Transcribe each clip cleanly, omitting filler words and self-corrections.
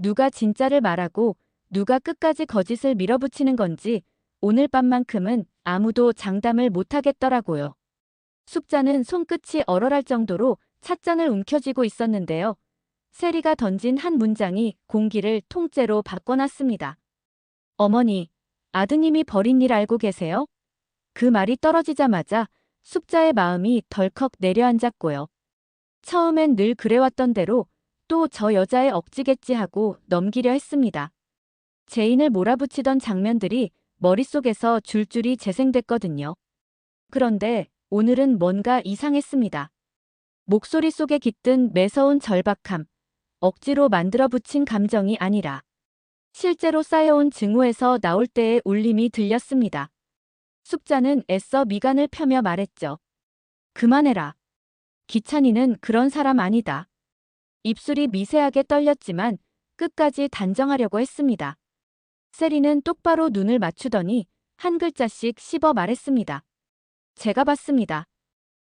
누가 진짜를 말하고 누가 끝까지 거짓을 밀어붙이는 건지 오늘 밤만큼은 아무도 장담을 못하겠더라고요. 숙자는 손끝이 얼얼할 정도로 찻잔을 움켜쥐고 있었는데요. 세리가 던진 한 문장이 공기를 통째로 바꿔놨습니다. 어머니, 아드님이 벌인 일 알고 계세요? 그 말이 떨어지자마자 숙자의 마음이 덜컥 내려앉았고요. 처음엔 늘 그래왔던 대로 또 저 여자의 억지겠지 하고 넘기려 했습니다. 죄인을 몰아붙이던 장면들이 머릿속에서 줄줄이 재생됐거든요. 그런데 오늘은 뭔가 이상했습니다. 목소리 속에 깃든 매서운 절박함, 억지로 만들어 붙인 감정이 아니라 실제로 쌓여온 증오에서 나올 때의 울림이 들렸습니다. 숙자는 애써 미간을 펴며 말했죠. 그만해라. 기찬이는 그런 사람 아니다. 입술이 미세하게 떨렸지만 끝까지 단정하려고 했습니다. 세리는 똑바로 눈을 맞추더니 한 글자씩 씹어 말했습니다. 제가 봤습니다.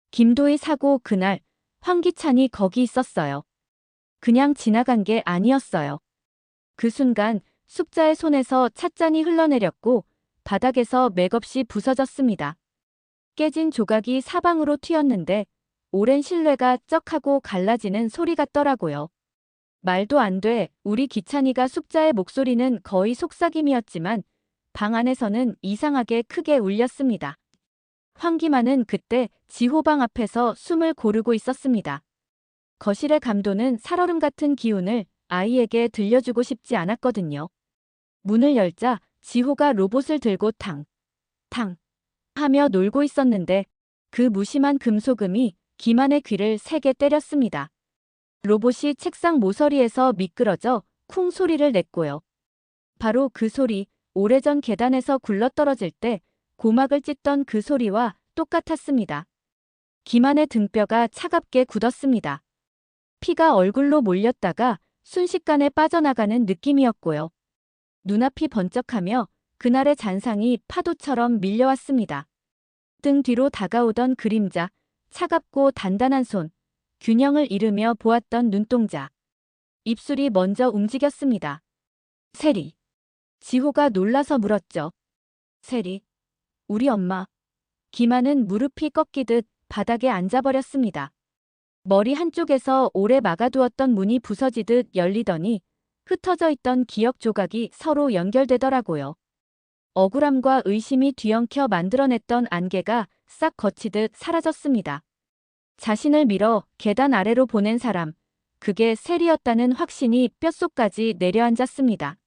김도희 사고 그날 황기찬이 거기 있었어요. 그냥 지나간 게 아니었어요. 그 순간 숙자의 손에서 찻잔이 흘러내렸고 바닥에서 맥없이 부서졌습니다. 깨진 조각이 사방으로 튀었는데 오랜 신뢰가 쩍하고 갈라지는 소리 같더라고요. 말도 안 돼. 우리 기찬이가 숙자의 목소리는 거의 속삭임이었지만 방 안에서는 이상하게 크게 울렸습니다. 황기만은 그때 지호방 앞에서 숨을 고르고 있었습니다. 거실의 감도는 살얼음 같은 기운을 아이에게 들려주고 싶지 않았거든요. 문을 열자 지호가 로봇을 들고 탕, 탕 하며 놀고 있었는데 그 무심한 금소금이 기만의 귀를 세게 때렸습니다. 로봇이 책상 모서리에서 미끄러져 쿵 소리를 냈고요. 바로 그 소리, 오래전 계단에서 굴러떨어질 때 고막을 찢던 그 소리와 똑같았습니다. 기만의 등뼈가 차갑게 굳었습니다. 피가 얼굴로 몰렸다가 순식간에 빠져나가는 느낌이었고요. 눈앞이 번쩍하며 그날의 잔상이 파도처럼 밀려왔습니다. 등 뒤로 다가오던 그림자, 차갑고 단단한 손, 균형을 잃으며 보았던 눈동자. 입술이 먼저 움직였습니다. 세리. 지호가 놀라서 물었죠. 세리. 우리 엄마. 기만은 무릎이 꺾이듯 바닥에 앉아버렸습니다. 머리 한쪽에서 오래 막아두었던 문이 부서지듯 열리더니 흩어져 있던 기억 조각이 서로 연결되더라고요. 억울함과 의심이 뒤엉켜 만들어냈던 안개가 싹 거치듯 사라졌습니다. 자신을 밀어 계단 아래로 보낸 사람, 그게 세리였다는 확신이 뼛속까지 내려앉았습니다.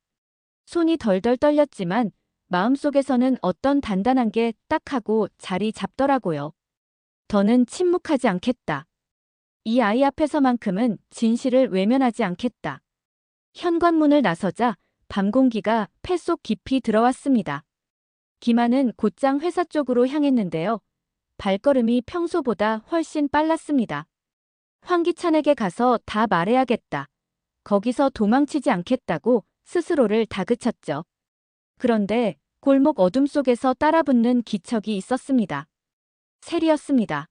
손이 덜덜 떨렸지만 마음속에서는 어떤 단단한 게 딱 하고 자리 잡더라고요. 더는 침묵하지 않겠다. 이 아이 앞에서만큼은 진실을 외면하지 않겠다. 현관문을 나서자 밤 공기가 폐 속 깊이 들어왔습니다. 기만은 곧장 회사 쪽으로 향했는데요. 발걸음이 평소보다 훨씬 빨랐습니다. 황기찬에게 가서 다 말해야겠다. 거기서 도망치지 않겠다고 스스로를 다그쳤죠. 그런데 골목 어둠 속에서 따라붙는 기척이 있었습니다. 세리였습니다.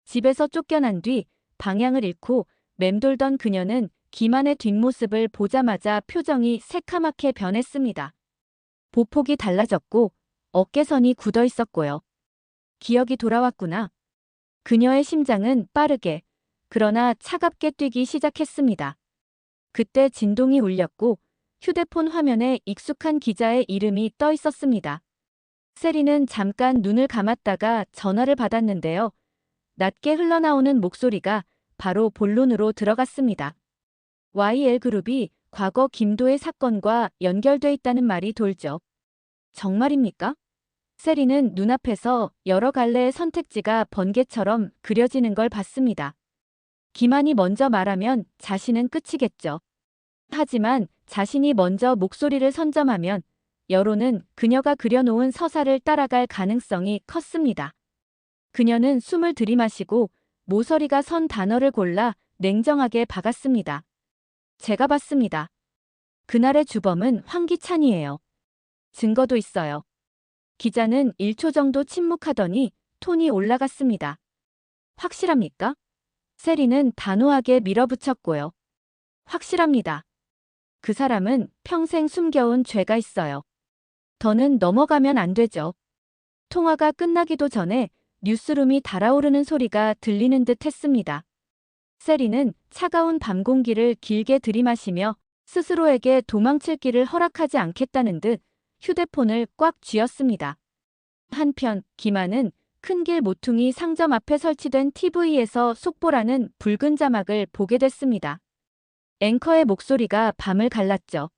집에서 쫓겨난 뒤 방향을 잃고 맴돌던 그녀는 기만의 뒷모습을 보자마자 표정이 새카맣게 변했습니다. 보폭이 달라졌고 어깨선이 굳어 있었고요. 기억이 돌아왔구나. 그녀의 심장은 빠르게, 그러나 차갑게 뛰기 시작했습니다. 그때 진동이 울렸고 휴대폰 화면에 익숙한 기자의 이름이 떠 있었습니다. 세리는 잠깐 눈을 감았다가 전화를 받았는데요. 낮게 흘러나오는 목소리가 바로 본론으로 들어갔습니다. YL그룹이 과거 김도의 사건과 연결돼 있다는 말이 돌죠. 정말입니까? 세리는 눈앞에서 여러 갈래의 선택지가 번개처럼 그려지는 걸 봤습니다. 기만이 먼저 말하면 자신은 끝이겠죠. 하지만 자신이 먼저 목소리를 선점하면 여론은 그녀가 그려놓은 서사를 따라갈 가능성이 컸습니다. 그녀는 숨을 들이마시고 모서리가 선 단어를 골라 냉정하게 박았습니다. 제가 봤습니다. 그날의 주범은 황기찬이에요. 증거도 있어요. 기자는 1초 정도 침묵하더니 톤이 올라갔습니다. 확실합니까? 세리는 단호하게 밀어붙였고요. 확실합니다. 그 사람은 평생 숨겨온 죄가 있어요. 더는 넘어가면 안 되죠. 통화가 끝나기도 전에 뉴스룸이 달아오르는 소리가 들리는 듯 했습니다. 세리는 차가운 밤 공기를 길게 들이마시며 스스로에게 도망칠 길을 허락하지 않겠다는 듯 휴대폰을 꽉 쥐었습니다. 한편 김한은 큰 길 모퉁이 상점 앞에 설치된 TV에서 속보라는 붉은 자막을 보게 됐습니다. 앵커의 목소리가 밤을 갈랐죠.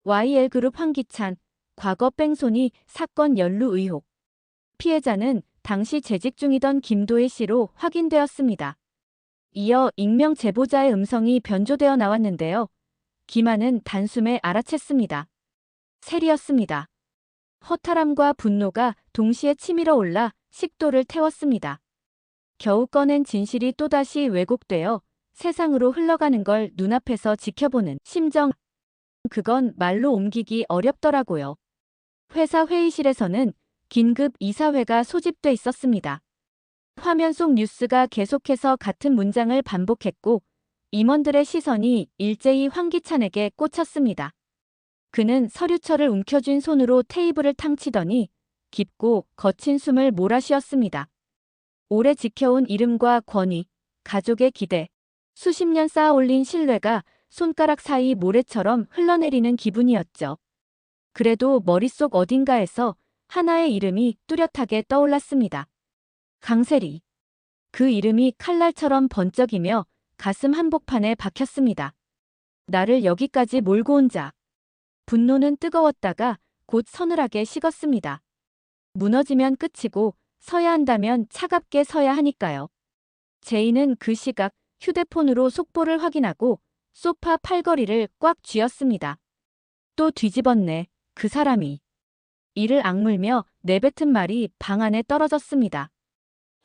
YL그룹 황기찬, 과거 뺑소니 사건 연루 의혹. 피해자는 당시 재직 중이던 김도혜 씨로 확인되었습니다. 이어 익명 제보자의 음성이 변조되어 나왔는데요. 김한은 단숨에 알아챘습니다. 세리였습니다. 허탈함과 분노가 동시에 치밀어 올라 식도를 태웠습니다. 겨우 꺼낸 진실이 또다시 왜곡되어 세상으로 흘러가는 걸 눈앞에서 지켜보는 심정. 그건 말로 옮기기 어렵더라고요. 회사 회의실에서는 긴급 이사회가 소집돼 있었습니다. 화면 속 뉴스가 계속해서 같은 문장을 반복했고 임원들의 시선이 일제히 황기찬에게 꽂혔습니다. 그는 서류철을 움켜쥔 손으로 테이블을 탕치더니 깊고 거친 숨을 몰아쉬었습니다. 오래 지켜온 이름과 권위, 가족의 기대, 수십 년 쌓아올린 신뢰가 손가락 사이 모래처럼 흘러내리는 기분이었죠. 그래도 머릿속 어딘가에서 하나의 이름이 뚜렷하게 떠올랐습니다. 강세리. 그 이름이 칼날처럼 번쩍이며 가슴 한복판에 박혔습니다. 나를 여기까지 몰고 온 자. 분노는 뜨거웠다가 곧 서늘하게 식었습니다. 무너지면 끝이고 서야 한다면 차갑게 서야 하니까요. 제이는 그 시각 휴대폰으로 속보를 확인하고 소파 팔걸이를 꽉 쥐었습니다. 또 뒤집었네, 그 사람이. 이를 악물며 내뱉은 말이 방 안에 떨어졌습니다.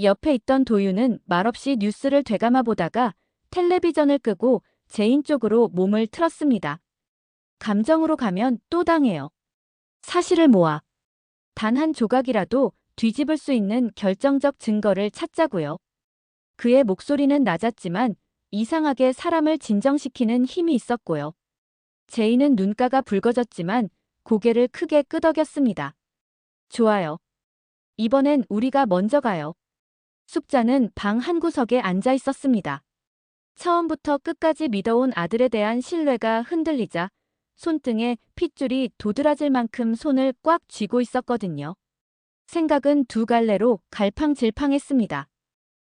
옆에 있던 도윤은 말없이 뉴스를 되감아 보다가 텔레비전을 끄고 제인 쪽으로 몸을 틀었습니다. 감정으로 가면 또 당해요. 사실을 모아. 단 한 조각이라도 뒤집을 수 있는 결정적 증거를 찾자고요. 그의 목소리는 낮았지만 이상하게 사람을 진정시키는 힘이 있었고요. 제이는 눈가가 붉어졌지만 고개를 크게 끄덕였습니다. 좋아요. 이번엔 우리가 먼저 가요. 숙자는 방 한구석에 앉아 있었습니다. 처음부터 끝까지 믿어온 아들에 대한 신뢰가 흔들리자 손등에 핏줄이 도드라질 만큼 손을 꽉 쥐고 있었거든요. 생각은 두 갈래로 갈팡질팡했습니다.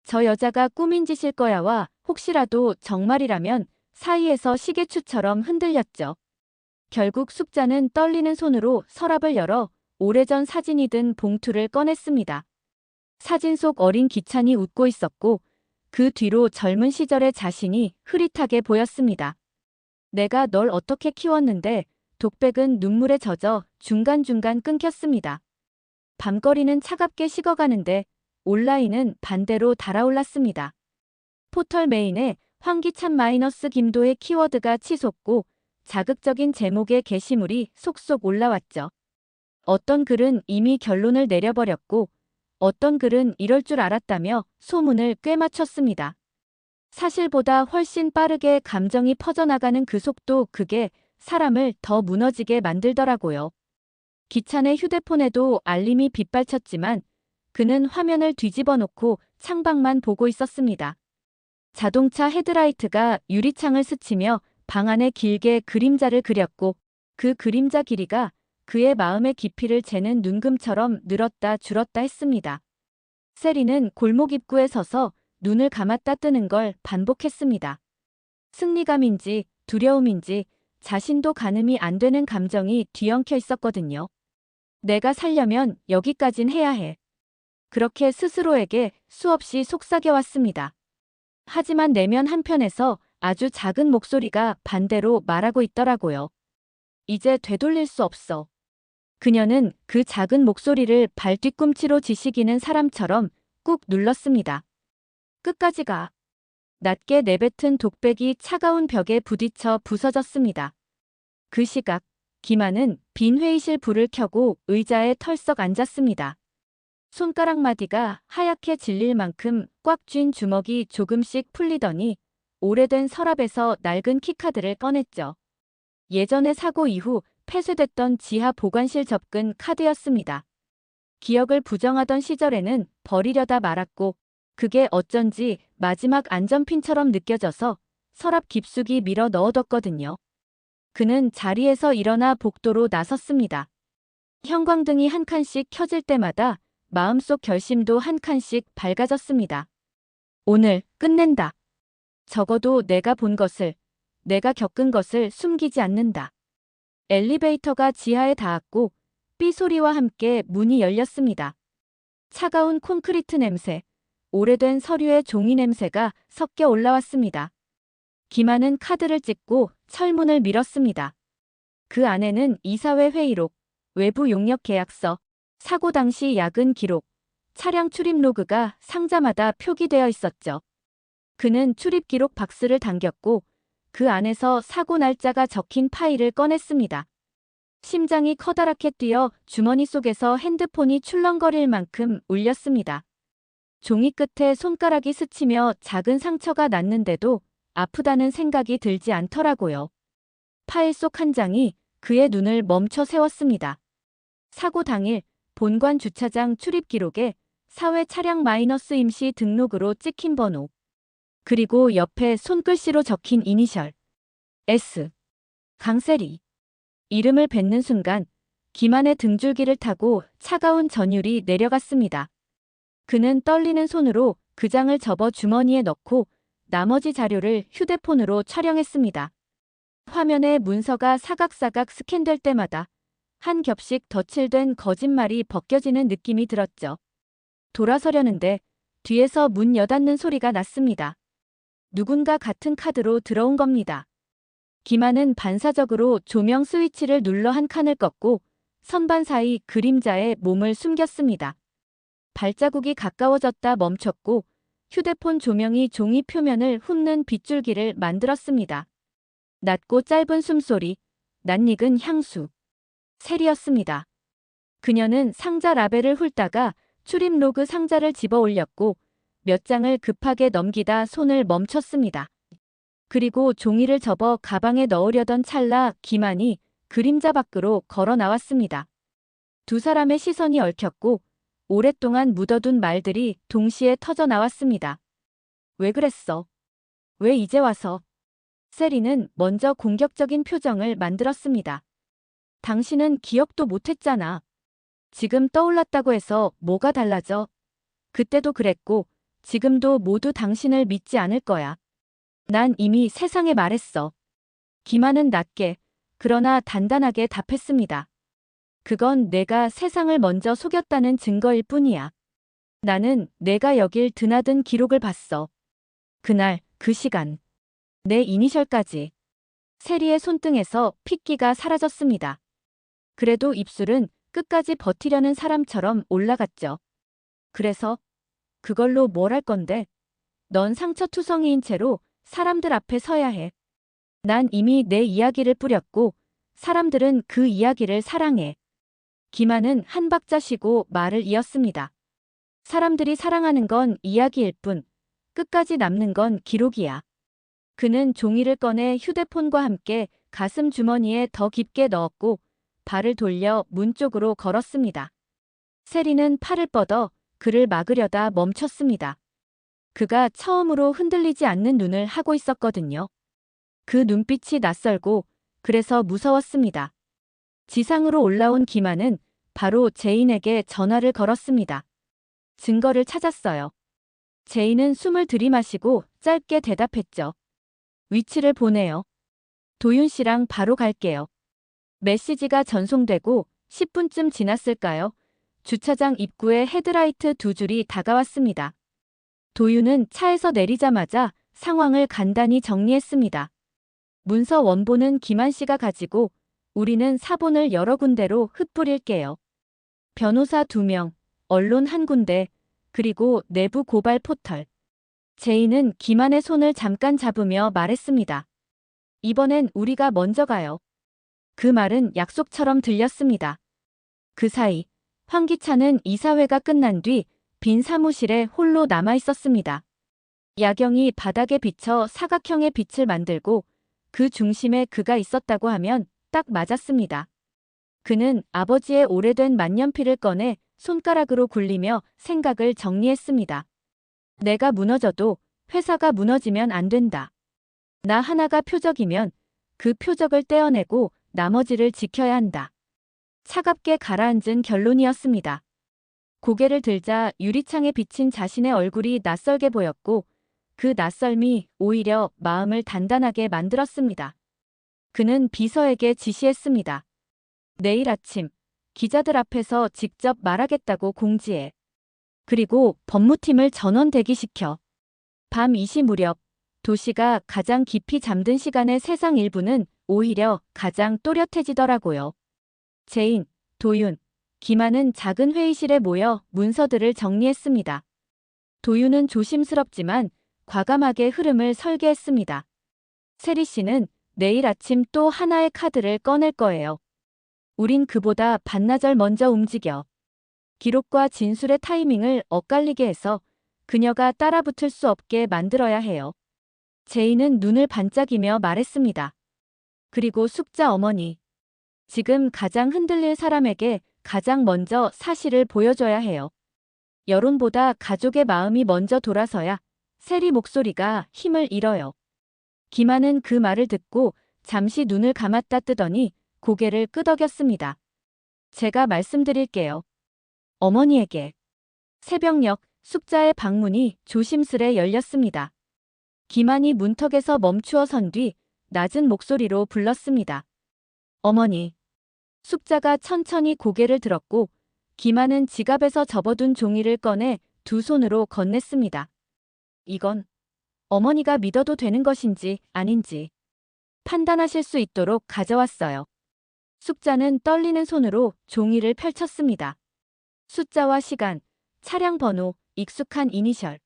저 여자가 꾸민 짓일 거야와 혹시라도 정말이라면 사이에서 시계추처럼 흔들렸죠. 결국 숙자는 떨리는 손으로 서랍을 열어 오래전 사진이 든 봉투를 꺼냈습니다. 사진 속 어린 기찬이 웃고 있었고 그 뒤로 젊은 시절의 자신이 흐릿하게 보였습니다. 내가 널 어떻게 키웠는데. 독백은 눈물에 젖어 중간중간 끊겼습니다. 밤거리는 차갑게 식어가는데 온라인은 반대로 달아올랐습니다. 포털 메인에 황기찬 마이너스 김도의 키워드가 치솟고 자극적인 제목의 게시물이 속속 올라왔죠. 어떤 글은 이미 결론을 내려버렸고 어떤 글은 이럴 줄 알았다며 소문을 꿰맞췄습니다. 사실보다 훨씬 빠르게 감정이 퍼져나가는 그 속도, 그게 사람을 더 무너지게 만들더라고요. 기찬의 휴대폰에도 알림이 빗발쳤지만 그는 화면을 뒤집어 놓고 창밖만 보고 있었습니다. 자동차 헤드라이트가 유리창을 스치며 방 안에 길게 그림자를 그렸고 그 그림자 길이가 그의 마음의 깊이를 재는 눈금처럼 늘었다 줄었다 했습니다. 세리는 골목 입구에 서서 눈을 감았다 뜨는 걸 반복했습니다. 승리감인지 두려움인지 자신도 가늠이 안 되는 감정이 뒤엉켜 있었거든요. 내가 살려면 여기까진 해야 해. 그렇게 스스로에게 수없이 속삭여왔습니다. 하지만 내면 한편에서 아주 작은 목소리가 반대로 말하고 있더라고요. 이제 되돌릴 수 없어. 그녀는 그 작은 목소리를 발뒤꿈치로 지시기는 사람처럼 꾹 눌렀습니다. 끝까지 가. 낮게 내뱉은 독백이 차가운 벽에 부딪혀 부서졌습니다. 그 시각 김한은 빈 회의실 불을 켜고 의자에 털썩 앉았습니다. 손가락 마디가 하얗게 질릴 만큼 꽉 쥔 주먹이 조금씩 풀리더니 오래된 서랍에서 낡은 키카드를 꺼냈죠. 예전의 사고 이후 폐쇄됐던 지하 보관실 접근 카드였습니다. 기억을 부정하던 시절에는 버리려다 말았고 그게 어쩐지 마지막 안전핀처럼 느껴져서 서랍 깊숙이 밀어 넣어뒀거든요. 그는 자리에서 일어나 복도로 나섰습니다. 형광등이 한 칸씩 켜질 때마다 마음속 결심도 한 칸씩 밝아졌습니다. 오늘 끝낸다. 적어도 내가 본 것을, 내가 겪은 것을 숨기지 않는다. 엘리베이터가 지하에 닿았고 삐 소리와 함께 문이 열렸습니다. 차가운 콘크리트 냄새, 오래된 서류의 종이 냄새가 섞여 올라왔습니다. 김한은 카드를 찍고 철문을 밀었습니다. 그 안에는 이사회 회의록, 외부 용역 계약서, 사고 당시 야근 기록, 차량 출입 로그가 상자마다 표기되어 있었죠. 그는 출입 기록 박스를 당겼고 그 안에서 사고 날짜가 적힌 파일을 꺼냈습니다. 심장이 커다랗게 뛰어 주머니 속에서 핸드폰이 출렁거릴 만큼 울렸습니다. 종이 끝에 손가락이 스치며 작은 상처가 났는데도 아프다는 생각이 들지 않더라고요. 파일 속 한 장이 그의 눈을 멈춰 세웠습니다. 사고 당일 본관 주차장 출입 기록에 사회 차량 마이너스 임시 등록으로 찍힌 번호. 그리고 옆에 손글씨로 적힌 이니셜. S. 강세리. 이름을 뱉는 순간 김한의 등줄기를 타고 차가운 전율이 내려갔습니다. 그는 떨리는 손으로 그 장을 접어 주머니에 넣고 나머지 자료를 휴대폰으로 촬영했습니다. 화면에 문서가 사각사각 스캔될 때마다 한 겹씩 덧칠된 거짓말이 벗겨지는 느낌이 들었죠. 돌아서려는데 뒤에서 문 여닫는 소리가 났습니다. 누군가 같은 카드로 들어온 겁니다. 김한은 반사적으로 조명 스위치를 눌러 한 칸을 껐고 선반 사이 그림자에 몸을 숨겼습니다. 발자국이 가까워졌다 멈췄고 휴대폰 조명이 종이 표면을 훑는 빗줄기를 만들었습니다. 낮고 짧은 숨소리, 낯익은 향수. 세리였습니다. 그녀는 상자 라벨을 훑다가 출입 로그 상자를 집어 올렸고 몇 장을 급하게 넘기다 손을 멈췄습니다. 그리고 종이를 접어 가방에 넣으려던 찰나 김한이 그림자 밖으로 걸어 나왔습니다. 두 사람의 시선이 얽혔고 오랫동안 묻어둔 말들이 동시에 터져 나왔습니다. 왜 그랬어? 왜 이제 와서? 세리는 먼저 공격적인 표정을 만들었습니다. 당신은 기억도 못했잖아. 지금 떠올랐다고 해서 뭐가 달라져? 그때도 그랬고 지금도 모두 당신을 믿지 않을 거야. 난 이미 세상에 말했어. 김한은 낮게 그러나 단단하게 답했습니다. 그건 내가 세상을 먼저 속였다는 증거일 뿐이야. 나는 내가 여길 드나든 기록을 봤어. 그날, 그 시간. 내 이니셜까지. 세리의 손등에서 핏기가 사라졌습니다. 그래도 입술은 끝까지 버티려는 사람처럼 올라갔죠. 그래서 그걸로 뭘 할 건데? 넌 상처투성이인 채로 사람들 앞에 서야 해. 난 이미 내 이야기를 뿌렸고 사람들은 그 이야기를 사랑해. 김한은 한 박자 쉬고 말을 이었습니다. 사람들이 사랑하는 건 이야기일 뿐 끝까지 남는 건 기록이야. 그는 종이를 꺼내 휴대폰과 함께 가슴 주머니에 더 깊게 넣었고 발을 돌려 문 쪽으로 걸었습니다. 세리는 팔을 뻗어 그를 막으려다 멈췄습니다. 그가 처음으로 흔들리지 않는 눈을 하고 있었거든요. 그 눈빛이 낯설고 그래서 무서웠습니다. 지상으로 올라온 김한은 바로 제인에게 전화를 걸었습니다. 증거를 찾았어요. 제인은 숨을 들이마시고 짧게 대답했죠. 위치를 보내요. 도윤 씨랑 바로 갈게요. 메시지가 전송되고 10분쯤 지났을까요? 주차장 입구에 헤드라이트 두 줄이 다가왔습니다. 도윤은 차에서 내리자마자 상황을 간단히 정리했습니다. 문서 원본은 김한 씨가 가지고 우리는 사본을 여러 군데로 흩뿌릴게요. 변호사 2명, 언론 1군데, 그리고 내부 고발 포털. 제인은 김한의 손을 잠깐 잡으며 말했습니다. 이번엔 우리가 먼저 가요. 그 말은 약속처럼 들렸습니다. 그 사이 황기찬은 이사회가 끝난 뒤 빈 사무실에 홀로 남아 있었습니다. 야경이 바닥에 비쳐 사각형의 빛을 만들고 그 중심에 그가 있었다고 하면 딱 맞았습니다. 그는 아버지의 오래된 만년필을 꺼내 손가락으로 굴리며 생각을 정리했습니다. 내가 무너져도 회사가 무너지면 안 된다. 나 하나가 표적이면 그 표적을 떼어내고 나머지를 지켜야 한다. 차갑게 가라앉은 결론이었습니다. 고개를 들자 유리창에 비친 자신의 얼굴이 낯설게 보였고 그 낯설미 오히려 마음을 단단하게 만들었습니다. 그는 비서에게 지시했습니다. 내일 아침 기자들 앞에서 직접 말하겠다고 공지해. 그리고 법무팀을 전원 대기시켜. 밤 2시 무렵 도시가 가장 깊이 잠든 시간의 세상 일부는 오히려 가장 또렷해지더라고요. 제인, 도윤, 김한은 작은 회의실에 모여 문서들을 정리했습니다. 도윤은 조심스럽지만 과감하게 흐름을 설계했습니다. 세리 씨는 내일 아침 또 하나의 카드를 꺼낼 거예요. 우린 그보다 반나절 먼저 움직여. 기록과 진술의 타이밍을 엇갈리게 해서 그녀가 따라붙을 수 없게 만들어야 해요. 제인은 눈을 반짝이며 말했습니다. 그리고 숙자 어머니. 지금 가장 흔들릴 사람에게 가장 먼저 사실을 보여줘야 해요. 여론보다 가족의 마음이 먼저 돌아서야 세리 목소리가 힘을 잃어요. 김한은 그 말을 듣고 잠시 눈을 감았다 뜨더니 고개를 끄덕였습니다. 제가 말씀드릴게요. 어머니에게. 새벽녘 숙자의 방문이 조심스레 열렸습니다. 김한이 문턱에서 멈추어 선 뒤 낮은 목소리로 불렀습니다. 어머니. 숙자가 천천히 고개를 들었고 김한은 지갑에서 접어둔 종이를 꺼내 두 손으로 건넸습니다. 이건 어머니가 믿어도 되는 것인지 아닌지 판단하실 수 있도록 가져왔어요. 숙자는 떨리는 손으로 종이를 펼쳤습니다. 숫자와 시간, 차량 번호, 익숙한 이니셜.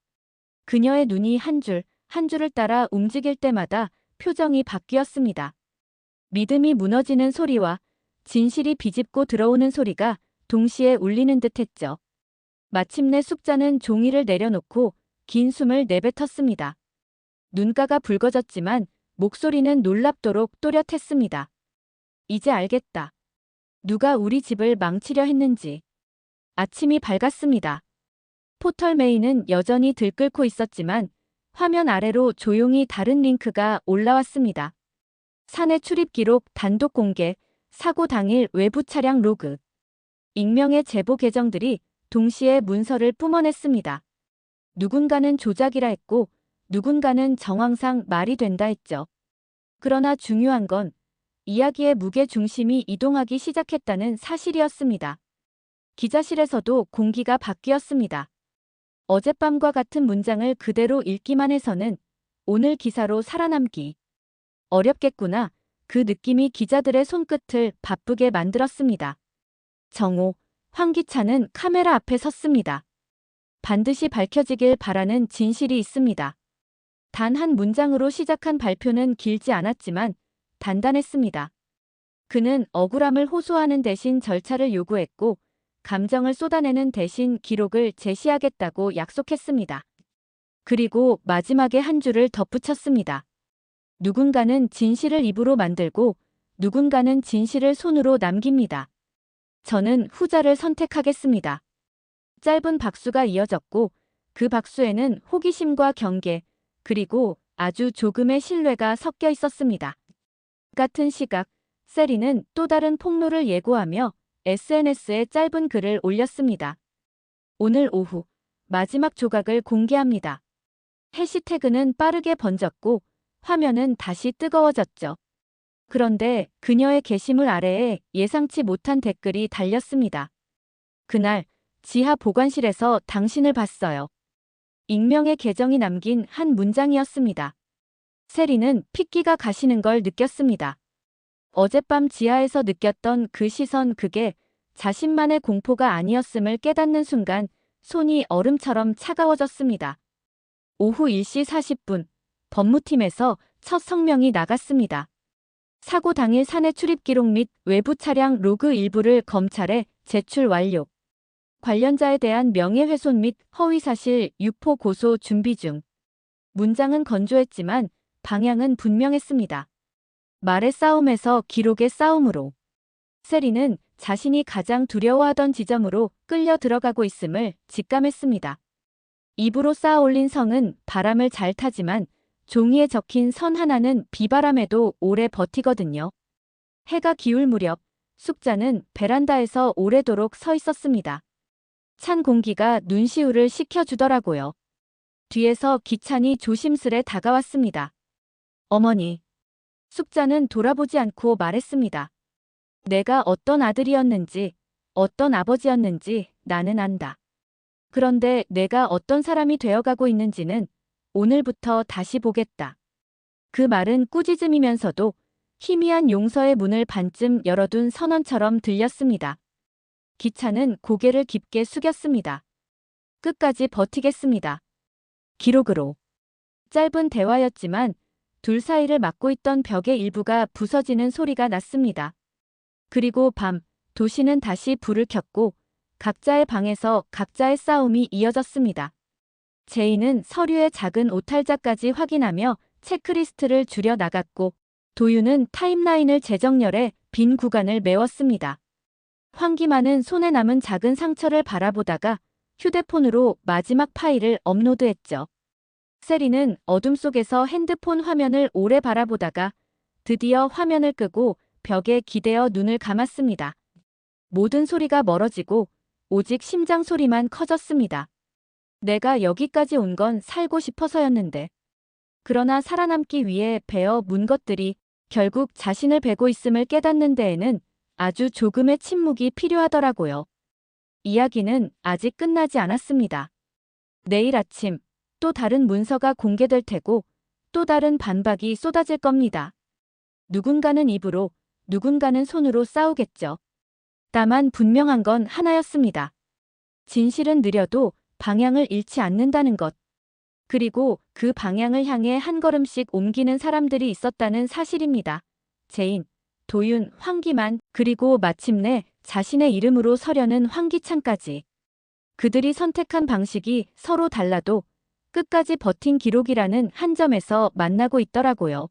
그녀의 눈이 한 줄, 한 줄을 따라 움직일 때마다 표정이 바뀌었습니다. 믿음이 무너지는 소리와 진실이 비집고 들어오는 소리가 동시에 울리는 듯했죠. 마침내 숙자는 종이를 내려놓고 긴 숨을 내뱉었습니다. 눈가가 붉어졌지만 목소리는 놀랍도록 또렷했습니다. 이제 알겠다. 누가 우리 집을 망치려 했는지. 아침이 밝았습니다. 포털 메인은 여전히 들끓고 있었지만 화면 아래로 조용히 다른 링크가 올라왔습니다. 사내 출입 기록 단독 공개, 사고 당일 외부 차량 로그. 익명의 제보 계정들이 동시에 문서를 뿜어냈습니다. 누군가는 조작이라 했고 누군가는 정황상 말이 된다 했죠. 그러나 중요한 건 이야기의 무게 중심이 이동하기 시작했다는 사실이었습니다. 기자실에서도 공기가 바뀌었습니다. 어젯밤과 같은 문장을 그대로 읽기만 해서는 오늘 기사로 살아남기 어렵겠구나. 그 느낌이 기자들의 손끝을 바쁘게 만들었습니다. 정오, 황기찬은 카메라 앞에 섰습니다. 반드시 밝혀지길 바라는 진실이 있습니다. 단 한 문장으로 시작한 발표는 길지 않았지만 단단했습니다. 그는 억울함을 호소하는 대신 절차를 요구했고 감정을 쏟아내는 대신 기록을 제시하겠다고 약속했습니다. 그리고 마지막에 한 줄을 덧붙였습니다. 누군가는 진실을 입으로 만들고 누군가는 진실을 손으로 남깁니다. 저는 후자를 선택하겠습니다. 짧은 박수가 이어졌고 그 박수에는 호기심과 경계 그리고 아주 조금의 신뢰가 섞여 있었습니다. 같은 시각 세리는 또 다른 폭로를 예고하며 SNS에 짧은 글을 올렸습니다. 오늘 오후 마지막 조각을 공개합니다. 해시태그는 빠르게 번졌고 화면은 다시 뜨거워졌죠. 그런데 그녀의 게시물 아래에 예상치 못한 댓글이 달렸습니다. 그날 지하 보관실에서 당신을 봤어요. 익명의 계정이 남긴 한 문장이었습니다. 세리는 핏기가 가시는 걸 느꼈습니다. 어젯밤 지하에서 느꼈던 그 시선 그게 자신만의 공포가 아니었음을 깨닫는 순간 손이 얼음처럼 차가워졌습니다. 오후 1시 40분 법무팀에서 첫 성명이 나갔습니다. 사고 당일 사내 출입 기록 및 외부 차량 로그 일부를 검찰에 제출 완료. 관련자에 대한 명예훼손 및 허위사실 유포 고소 준비 중. 문장은 건조했지만 방향은 분명했습니다. 말의 싸움에서 기록의 싸움으로. 세리는 자신이 가장 두려워하던 지점으로 끌려 들어가고 있음을 직감했습니다. 입으로 쌓아 올린 성은 바람을 잘 타지만 종이에 적힌 선 하나는 비바람에도 오래 버티거든요. 해가 기울 무렵 숙자는 베란다에서 오래도록 서 있었습니다. 찬 공기가 눈시울을 식혀주더라고요. 뒤에서 기찬이 조심스레 다가왔습니다. 어머니. 숙자는 돌아보지 않고 말했습니다. 내가 어떤 아들이었는지, 어떤 아버지였는지 나는 안다. 그런데 내가 어떤 사람이 되어가고 있는지는 오늘부터 다시 보겠다. 그 말은 꾸짖음이면서도 희미한 용서의 문을 반쯤 열어둔 선언처럼 들렸습니다. 기찬은 고개를 깊게 숙였습니다. 끝까지 버티겠습니다. 기록으로. 짧은 대화였지만 둘 사이를 막고 있던 벽의 일부가 부서지는 소리가 났습니다. 그리고 밤, 도시는 다시 불을 켰고 각자의 방에서 각자의 싸움이 이어졌습니다. 제이는 서류의 작은 오탈자까지 확인하며 체크리스트를 줄여 나갔고 도윤은 타임라인을 재정렬해 빈 구간을 메웠습니다. 황기만은 손에 남은 작은 상처를 바라보다가 휴대폰으로 마지막 파일을 업로드했죠. 세리는 어둠 속에서 핸드폰 화면을 오래 바라보다가 드디어 화면을 끄고 벽에 기대어 눈을 감았습니다. 모든 소리가 멀어지고 오직 심장 소리만 커졌습니다. 내가 여기까지 온 건 살고 싶어서였는데. 그러나 살아남기 위해 베어 문 것들이 결국 자신을 베고 있음을 깨닫는 데에는 아주 조금의 침묵이 필요하더라고요. 이야기는 아직 끝나지 않았습니다. 내일 아침 또 다른 문서가 공개될 테고 또 다른 반박이 쏟아질 겁니다. 누군가는 입으로, 누군가는 손으로 싸우겠죠. 다만 분명한 건 하나였습니다. 진실은 느려도 방향을 잃지 않는다는 것. 그리고 그 방향을 향해 한 걸음씩 옮기는 사람들이 있었다는 사실입니다. 제인, 도윤, 황기만, 그리고 마침내 자신의 이름으로 서려는 황기찬까지. 그들이 선택한 방식이 서로 달라도 끝까지 버틴 기록이라는 한 점에서 만나고 있더라고요.